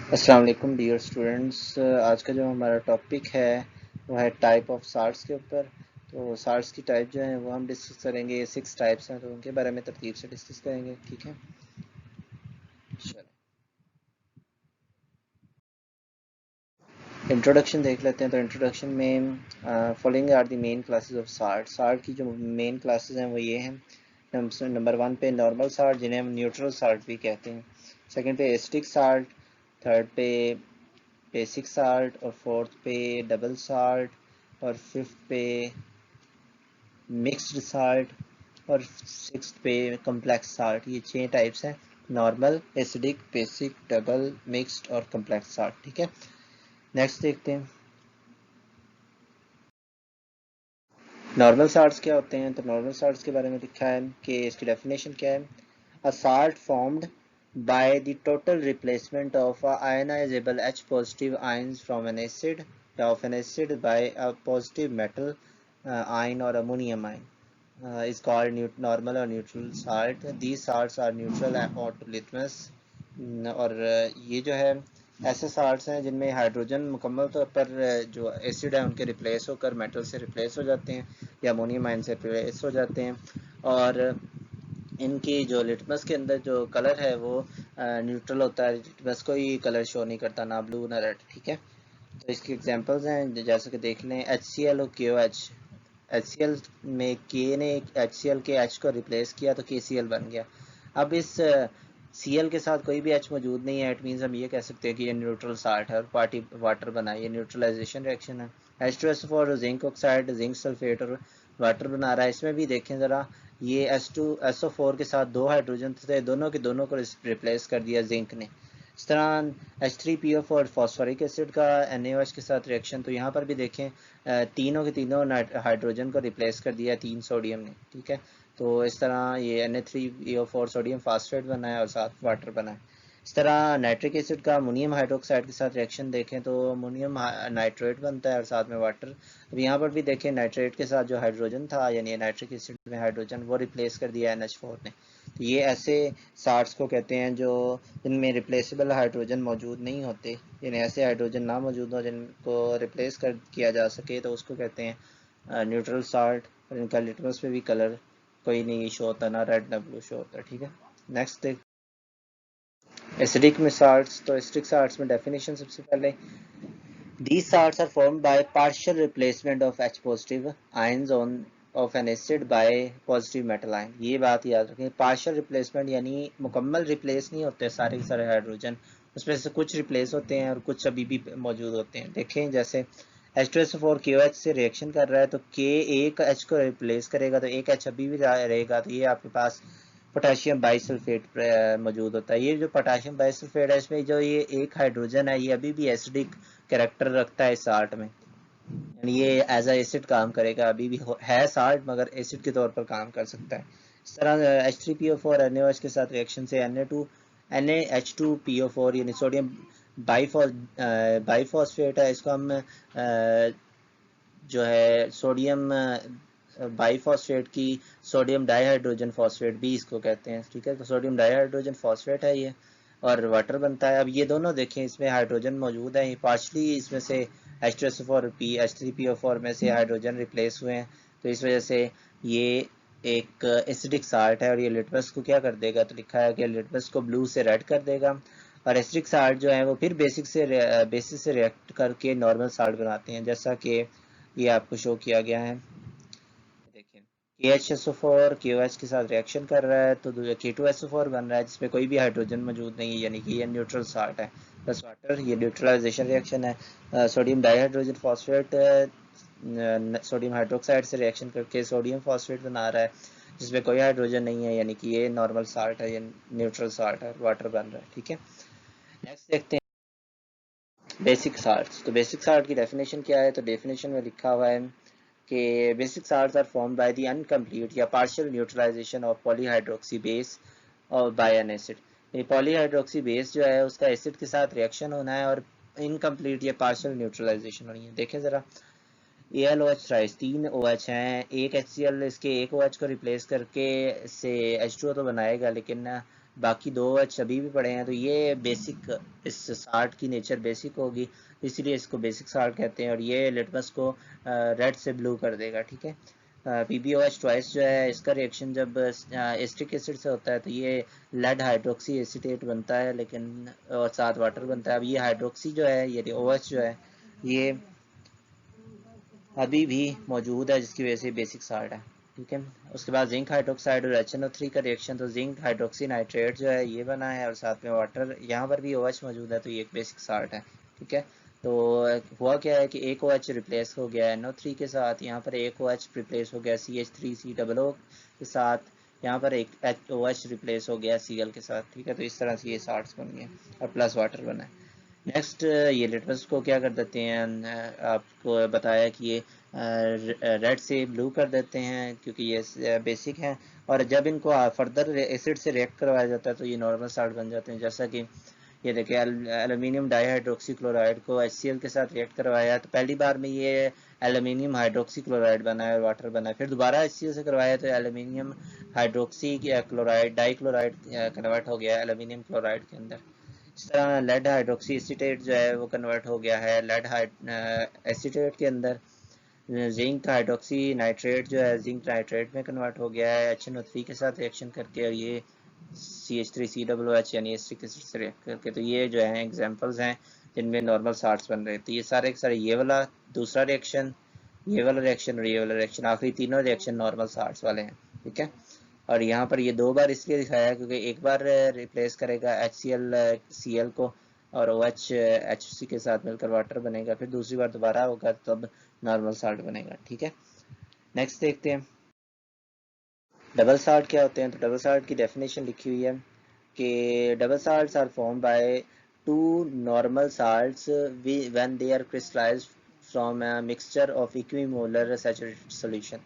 अस्सलाम वालेकुम dear students. आज का जो हमारा टॉपिक है वो है टाइप ऑफ सार्ट्स के ऊपर। तो सार्ट्स की टाइप जो है वो हम डिस्कस करेंगे। ये 6 टाइप्स हैं तो उनके बारे में तरतीब से डिस्कस करेंगे। ठीक है, चलो इंट्रोडक्शन देख लेते हैं। तो इंट्रोडक्शन में following are the main classes of salt. Salt की जो मेन क्लासेस हैं वो ये हैं। नंबर 1 पे नॉर्मल सार्ट, जिन्हें हम न्यूट्रल सार्ट भी कहते हैं। सेकंड पे एसिडिक साल्ट, थर्ड पे बेसिक साल्ट, और फोर्थ पे डबल साल्ट, और फिफ्थ पे मिक्स्ड साल्ट, और सिक्स्थ पे कम्प्लेक्स साल्ट। ये 6 टाइप्स हैं: normal, acidic, basic, double, mixed और कम्प्लेक्स साल्ट। ठीक है, नेक्स्ट देखते हैं नॉर्मल साल्ट्स क्या होते हैं। तो नॉर्मल साल्ट्स के बारे में लिखा है कि इसकी डेफिनेशन क्या है: a salt formed by the total replacement of ionizable H positive ions from an acid of an acid by a positive metal ion or ammonium ion is called normal or neutral salt. These salts are neutral or to litmus। और ये जो है ऐसे salts हैं जिनमें hydrogen मुकम्मल तौर पर जो एसिड है उनके रिप्लेस होकर मेटल से रिप्लेस हो जाते हैं या अमोनियम आयन से रिप्लेस हो जाते हैं। और इनकी जो लिटमस के अंदर जो कलर है वो न्यूट्रल होता है। लिटमस कोई कलर शो नहीं करता, ना ब्लू ना रेड। ठीक है, तो इसकी एग्जांपल्स हैं जैसे कि देख लें HCl और KOH। HCl में के ने HCl के H को रिप्लेस किया तो KCl बन गया। अब इस Cl के साथ कोई भी H मौजूद नहीं है, इट मीन्स हम ये कह सकते हैं कि ये न्यूट्रल साल्ट है और पार्टी वाटर बना। ये न्यूट्रलाइजेशन रिएक्शन है। H2SO4 zinc oxide, zinc sulphate और वाटर बना रहा है। इसमें भी देखें ज़रा, ये SO4 के साथ 2 हाइड्रोजन थे, दोनों के दोनों को रिप्लेस कर दिया जिंक ने। इस तरह H3PO4 फॉस्फोरिक एसिड का NaOH के साथ रिएक्शन, तो यहाँ पर भी देखें तीनों के तीनों हाइड्रोजन को रिप्लेस कर दिया 3 सोडियम ने। ठीक है, तो इस तरह ये Na3PO4 सोडियम फास्फेट बना है और साथ वाटर बना है। इस तरह नाइट्रिक एसिड का अमोनियम हाइड्रोक्साइड के साथ रिएक्शन देखें तो अमोनियम नाइट्रेट बनता है और साथ में वाटर। अब यहाँ पर भी देखें नाइट्रेट के साथ जो हाइड्रोजन था यानी नाइट्रिक एसिड में हाइड्रोजन, वो रिप्लेस कर दिया NH4 ने। तो ये ऐसे साल्ट्स को कहते हैं जो जिनमें रिप्लेसेबल हाइड्रोजन मौजूद नहीं होते, यानी ऐसे हाइड्रोजन ना मौजूद हो जिनको रिप्लेस कर किया जा सके, तो उसको कहते हैं न्यूट्रल साल्ट। और इनका लिटमस पे भी कलर कोई नहीं शो होता, ना रेड ना ब्लू शो होता। ठीक है, नेक्स्ट देख एसिडिक में साल्ट्स। तो एसिडिक साल्ट्स में डेफिनेशन सबसे पहले, these salts are formed by partial replacement of H positive ions on of an acid by positive metal ion। ये बात याद रखें, पार्शियल रिप्लेसमेंट यानी मुकम्मल रिप्लेस नहीं होते सारे के सारे हाइड्रोजन, उसमें से कुछ रिप्लेस होते हैं और कुछ अभी भी मौजूद होते हैं। देखें जैसे H2SO4 KOH से रिएक्शन कर रहा है तो K एक H को रिप्लेस करेगा तो एक H अभी भी रहेगा, तो ये आपके पास पोटेशियम बाइसल्फेट मौजूद होता है। ये जो पोटेशियम बाइसल्फेट है इसमें जो ये एक हाइड्रोजन है ये अभी भी एसिडिक कैरेक्टर रखता है साल्ट में, यानी ये एज अ एसिड काम करेगा, अभी भी है साल्ट मगर एसिड के तौर पर काम कर सकता है। इस तरह H3PO4 NaOH के साथ रिएक्शन से NaH2PO4 यानी सोडियम बाईफॉस्फेट है, इसको हम जो है सोडियम बाईफॉस्फेट की सोडियम डाइहाइड्रोजन फॉस्फेट भी इसको कहते हैं। ठीक है, तो सोडियम डाइहाइड्रोजन फॉस्फेट है ये, और वाटर बनता है। अब ये दोनों देखें इसमें हाइड्रोजन मौजूद है, ये पार्शली इसमें से H2SO4 H3PO4 में से हाइड्रोजन रिप्लेस हुए हैं, तो इस वजह से ये एक एसिडिक साल्ट है। और ये लिटमस को क्या कर देगा, तो लिखा है कि लिटमस को ब्लू से रेड कर देगा। और एसिडिक साल्ट जो है वो फिर बेसिक से रिएक्ट करके नॉर्मल साल्ट बनाते हैं, जैसा कि ये आपको शो किया गया है। देखिए KHSO4 KOH के साथ रिएक्शन कर रहा है तो K2SO4 बन रहा है जिसमें कोई भी हाइड्रोजन मौजूद नहीं है, यानी कि ये न्यूट्रल साल्ट है प्लस वाटर। ये न्यूट्रलाइजेशन रिएक्शन है। Sodium dihydrogen phosphate sodium hydroxide से रिएक्शन करके सोडियम फॉस्फेट बना रहा है जिसमें कोई हाइड्रोजन नहीं है, यानी कि ये नॉर्मल साल्ट है, ये न्यूट्रल साल्ट है, वाटर बन रहा है। ठीक है, नेक्स्ट देखते हैं बेसिक साल्ट्स। तो बेसिक साल्ट की डेफिनेशन क्या है, तो डेफिनेशन में लिखा हुआ है कि basic salts are formed by the incomplete या partial neutralization of polyhydroxy base और बाय एन एसिड। ये पॉलीहाइड्रोक्सी बेस जो है उसका एसिड के साथ रिएक्शन होना है और इनकम्प्लीट या पार्शियल न्यूट्रलाइजेशन होनी है। देखें जरा, AlOH थ्राइस 3 OH हैं, एक HCl इसके एक OH को रिप्लेस करके इससे H2O तो बनाएगा, लेकिन बाकी दो OH अभी भी पड़े हैं, तो ये बेसिक, इस साल्ट की नेचर बेसिक होगी, इसलिए इसको बेसिक साल्ट कहते हैं। और ये लिटमस को रेड से ब्लू कर देगा, ठीक है। PbOH ट्वाइस जो है, इसका रिएक्शन जब एस्टिक एसिड से होता है तो ये लेड हाइड्रोक्सी एसीटेट बनता है, लेकिन और साथ वाटर बनता है। अब ये हाइड्रोक्सी जो है, ये OH जो है, ये अभी भी मौजूद है, जिसकी वजह से बेसिक साल्ट है, ठीक है। उसके बाद जिंक हाइड्रोक्साइड और HNO3 का रिएक्शन, तो जिंक हाइड्रोक्सी नाइट्रेट जो है ये बना है, और साथ में वाटर, यहाँ पर भी OH मौजूद है, तो ये एक बेसिक साल्ट है, ठीक है। तो हुआ क्या है कि एक OH रिप्लेस हो गया NO3 के साथ, यहाँ पर एक OH रिप्लेस हो गया CH3COO के साथ, यहाँ पर एक OH रिप्लेस हो गया Cl के साथ, ठीक है। तो इस तरह से ये साल्ट बन गए और प्लस वाटर बना है। नेक्स्ट ये लिटमस को क्या कर देते हैं, आपको बताया कि ये रेड से ब्लू कर देते हैं, क्योंकि ये बेसिक हैं। और जब इनको फर्दर एसिड से रिएक्ट करवाया जाता है तो ये नॉर्मल साल्ट बन जाते हैं। जैसा कि ये देखिए, एल्यूमिनियम डाईहाइड्रोक्सी क्लोराइड को HCl के साथ रिएक्ट करवाया तो पहली बार में ये एल्यूमिनियम हाइड्रोक्सी क्लोराइड बना है और वाटर बना है। फिर दोबारा HCl से करवाया तो aluminium hydroxy chloride dichloride convert हो गया एल्यूमिनियम क्लोराइड के अंदर। इस तरह लेड हाइड्रोक्सी एसीटेट जो है वो कन्वर्ट हो गया है लेड एसीटेट के अंदर। जिंक हाइड्रोक्सी नाइट्रेट जो है जिंक नाइट्रेट में कन्वर्ट हो गया है HNO3 के साथ रिएक्शन करके, और ये CH3COOH यानी एसिटिक एसिड से रिएक्ट करके। तो ये जो है एग्जांपल्स हैं जिनमें नॉर्मल साल्ट्स बन रहे हैं। तो ये सारे के सारे, ये वाला दूसरा रिएक्शन, ये वाला रिएक्शन और ये वाला रिएक्शन, आखिरी तीनों रिएक्शन नॉर्मल साल्ट्स वाले हैं, ठीक है। और यहाँ पर ये दो बार इसलिए दिखाया है क्योंकि एक बार रिप्लेस करेगा HCl Cl को, और OH HC के साथ मिलकर वाटर बनेगा, फिर दूसरी बार दोबारा होगा तब नॉर्मल साल्ट बनेगा, ठीक है। नेक्स्ट देखते हैं डबल साल्ट क्या होते हैं। तो डबल साल्ट की डेफिनेशन लिखी हुई है कि double salts are form by two normal salts when they are crystallized from a mixture of equimolar saturated solution.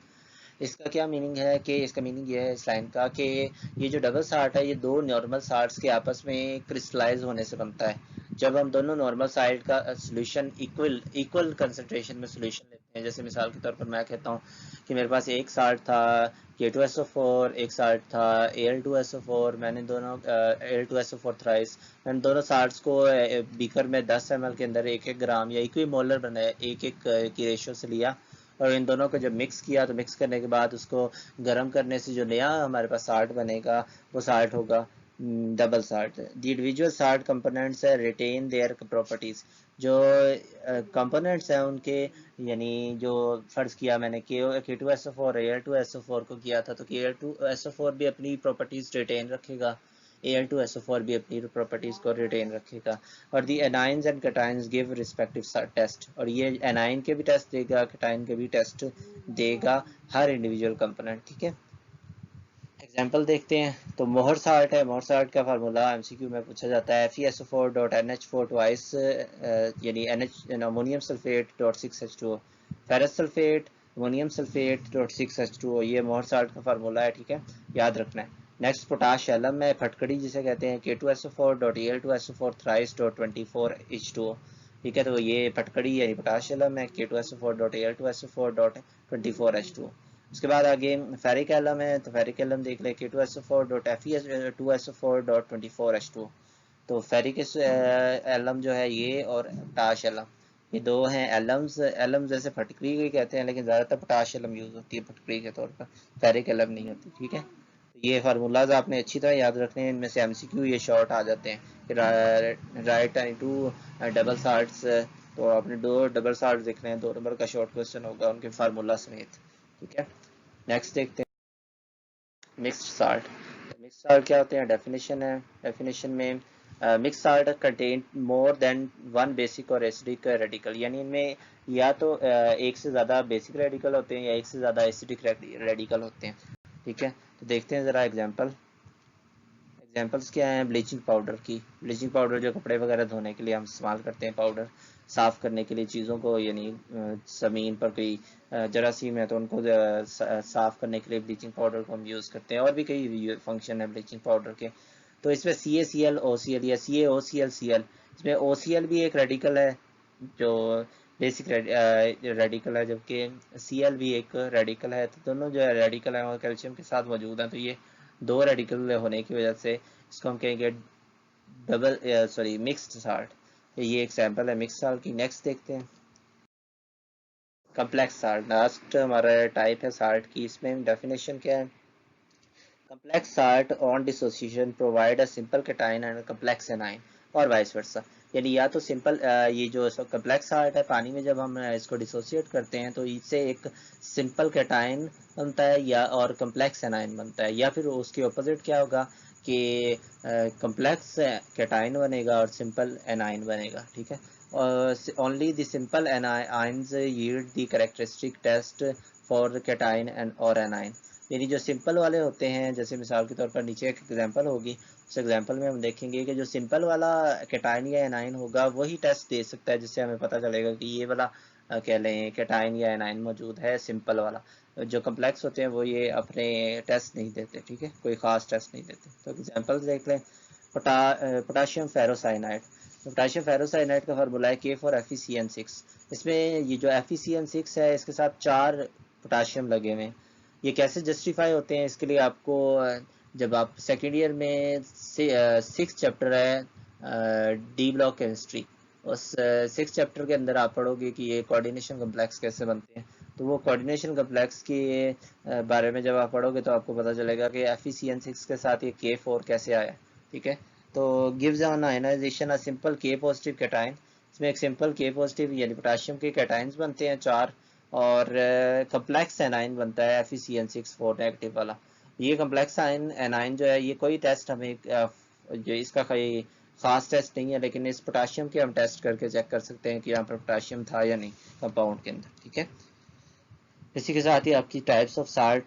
इसका क्या मीनिंग है कि इसका मीनिंग ये है इस लाइन का कि ये जो डबल साल्ट है ये दो नॉर्मल साल्ट्स के आपस में क्रिस्टलाइज होने से बनता है। जब हम दोनों नॉर्मल साल्ट का सोल्यूशन इक्वल कंसंट्रेशन में सोल्यूशन लेते हैं, जैसे मिसाल के तौर पर मैं कहता हूँ कि मेरे पास एक साल्ट था K2SO4, एक साल्ट था Al2SO4, मैंने दोनों Al2SO4 थ्राइस, मैंने दोनों साल्ट्स को बीकर में 10 ml के अंदर 1-1 ग्राम या इक्विमोलर बनाया, 1-1 की रेशो से लिया, और इन दोनों को जब मिक्स किया तो मिक्स करने के बाद उसको गर्म करने से जो नया हमारे पास साल्ट बनेगा वो साल्ट होगा double salt. The individual salt components retain their properties. जो कंपोनेंट्स हैं उनके, यानी जो फर्ज किया मैंने K2SO4 Al2SO4 को किया था, तो Al2SO4 भी अपनी प्रॉपर्टीज रिटेन रखेगा, Al2SO4 भी अपनी प्रॉपर्टीज को रिटेन रखेगा। और the anions and cations give respective test, और ये एनाइन के भी टेस्ट देगा, कैटाइन के भी टेस्ट देगा हर इंडिविजुअल कंपोनेंट, ठीक है। एग्जाम्पल देखते हैं। तो मोहर साल्ट है, मोहर साल्ट का फार्मूला MCQ में पूछा जाता है FeSO4.NH4 ट्वाइस यानी NH ammonium sulphate .6H2O, ferrous sulphate ammonium sulphate .6H2O, ये मोहर साल्ट का फार्मूला है, ठीक है, याद रखना है। नेक्स्ट पोटाश एलम है, फटकड़ी जिसे कहते हैं K2SO4.Al2SO4 थ्राइस .24H2O, ठीक है। तो ये फटकड़ी यानी पोटाश एलम है K2SO4.Al2SO4.24H2O। उसके बाद आगे फेरिक एलम है, तो फेरिक एलम देख ले K2SO4.Fe2SO4.24H2। तो फेरिक एलम जो है ये, और पोटाश एलम, ये दो हैं एलम्स। एलम जैसे फटकरी को कहते हैं, लेकिन ज़्यादातर पोटाश एलम यूज़ होती है फटकरी के तौर पर, फेरिक एलम नहीं होती, ठीक है। तो ये फार्मूलाज आपने अच्छी तरह याद रखने हैं, इनमें से MCQ ये शॉर्ट आ जाते हैं कि right and to double salts. तो आपने दो डबल साल्ट देख रहे हैं, 2 नंबर का शॉर्ट क्वेश्चन होगा उनके फार्मूला समेत, ठीक है। नेक्स्ट देखते हैं मिक्स्ड साल्ट। मिक्स्ड साल्ट क्या होते हैं, डेफिनेशन है। डेफिनेशन में mix salt contain more than one basic और एसिडिक रेडिकल, यानी इनमें या तो एक से ज़्यादा बेसिक रेडिकल होते हैं या एक से ज़्यादा एसिडिक रेडिकल होते हैं, ठीक है। तो देखते हैं ज़रा एग्जांपल्स क्या हैं ब्लीचिंग पाउडर की। ब्लीचिंग पाउडर जो कपड़े वगैरह धोने के लिए हम इस्तेमाल करते हैं, पाउडर साफ़ करने के लिए चीज़ों को, यानी ज़मीन पर कोई जरासीम है तो उनको साफ़ करने के लिए ब्लीचिंग पाउडर को हम यूज़ करते हैं। और भी कई फंक्शन है ब्लीचिंग पाउडर के। तो इसमें CaCl OCl या CaOCl Cl, इसमें OCl भी एक रेडिकल है जो बेसिक रेडिकल है, जबकि Cl भी एक रेडिकल है। तो दोनों जो है रेडिकल है और कैल्शियम के साथ मौजूद हैं, तो ये दो रेडिकल होने की वजह से इसको हम कहेंगे मिक्स्ड साल्ट। ये एग्जाम्पल है मिक्स साल्ट की। नेक्स्ट देखते हैं कम्प्लेक्स साल्ट। लास्ट हमारा टाइप है साल्ट की। इसमें डेफिनेशन क्या है? complex salt on dissociation provide a simple cation and a complex anion और वाइस वर्सा। यानी या तो सिंपल ये जो कम्प्लेक्स साल्ट है पानी में जब हम इसको डिसोसिएट करते हैं तो इससे एक सिंपल कैटाइन बनता है या और कम्प्लेक्स एनाइन बनता है, या फिर उसके ऑपोजिट क्या होगा कि कम्प्लेक्स कैटाइन बनेगा और सिंपल एनाइन बनेगा। ठीक है, only the simple anions yield the characteristic test for cation and और एनाइन। यानी जो सिंपल वाले होते हैं, जैसे मिसाल के तौर पर नीचे एक एग्जांपल होगी, उस एग्जांपल में हम देखेंगे कि जो सिंपल वाला कैटाइन या एनाइन होगा वही टेस्ट दे सकता है, जिससे हमें पता चलेगा कि ये वाला कह लें कैटाइन या एनाइन मौजूद है सिंपल वाला। जो कम्प्लेक्स होते हैं वो ये अपने टेस्ट नहीं देते। ठीक है, कोई ख़ास टेस्ट नहीं देते। तो एग्जांपल्स देख लें। Potassium ferrocyanide. पोटाशियम फेरोसाइनाइड का फार्मूला है के फॉर FeCN6। इसमें ये जो FeCN6 है इसके साथ 4 पोटाशियम लगे हुए हैं। ये कैसे जस्टिफाई होते हैं? इसके लिए आपको जब आप सेकेंड ईयर में 6 चैप्टर है डी ब्लॉक केमिस्ट्री, उस 6 चैप्टर के अंदर आप पढ़ोगे कि ये कोऑर्डिनेशन कम्प्लेक्स कैसे बनते हैं। तो वो कोऑर्डिनेशन कम्प्लेक्स के बारे में जब आप पढ़ोगे तो आपको पता चलेगा कि FeCN6 के साथ ये K4 कैसे आया। ठीक है, तो gives on ionization a simple K positive cation. इसमें एक सिंपल K पॉजिटिव यानी पोटाशियम के कैटाइंस बनते हैं 4, और कम्प्लेक्स एनाइन बनता है FeCN6 4 नेगेटिव वाला। ये कम्प्लेक्स एनाइन जो है ये कोई टेस्ट हमें जो इसका कोई खास टेस्ट नहीं है, लेकिन इस पोटाशियम के हम टेस्ट करके चेक कर सकते हैं कि यहाँ पर पोटाशियम था या नहीं कंपाउंड के अंदर। ठीक है, इसी के साथ ही आपकी टाइप्स ऑफ साल्ट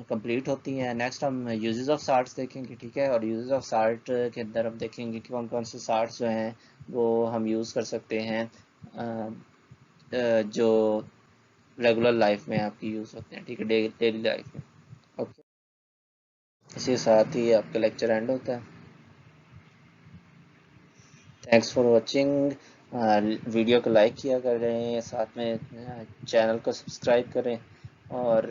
कंप्लीट होती हैं। नेक्स्ट हम यूजेस ऑफ साल्ट्स देखेंगे। ठीक है, और यूजेस ऑफ साल्ट के अंदर हम देखेंगे कि कौन कौन से साल्ट्स जो हैं वो हम यूज़ कर सकते हैं जो रेगुलर लाइफ में आपकी यूज़ होते हैं। ठीक है, डेली लाइफ में। ओके, इसी के साथ ही आपका लेक्चर एंड होता है। Thanks for watching. वीडियो को लाइक किया करें, साथ में चैनल को सब्सक्राइब करें और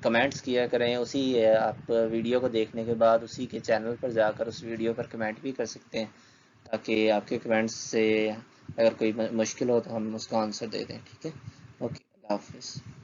कमेंट्स किया करें। उसी आप वीडियो को देखने के बाद उसी के चैनल पर जाकर उस वीडियो पर कमेंट भी कर सकते हैं, ताकि आपके कमेंट्स से अगर कोई मुश्किल हो तो हम उसका आंसर दे दें। ठीक है, ओके, अल्लाह हाफिज़।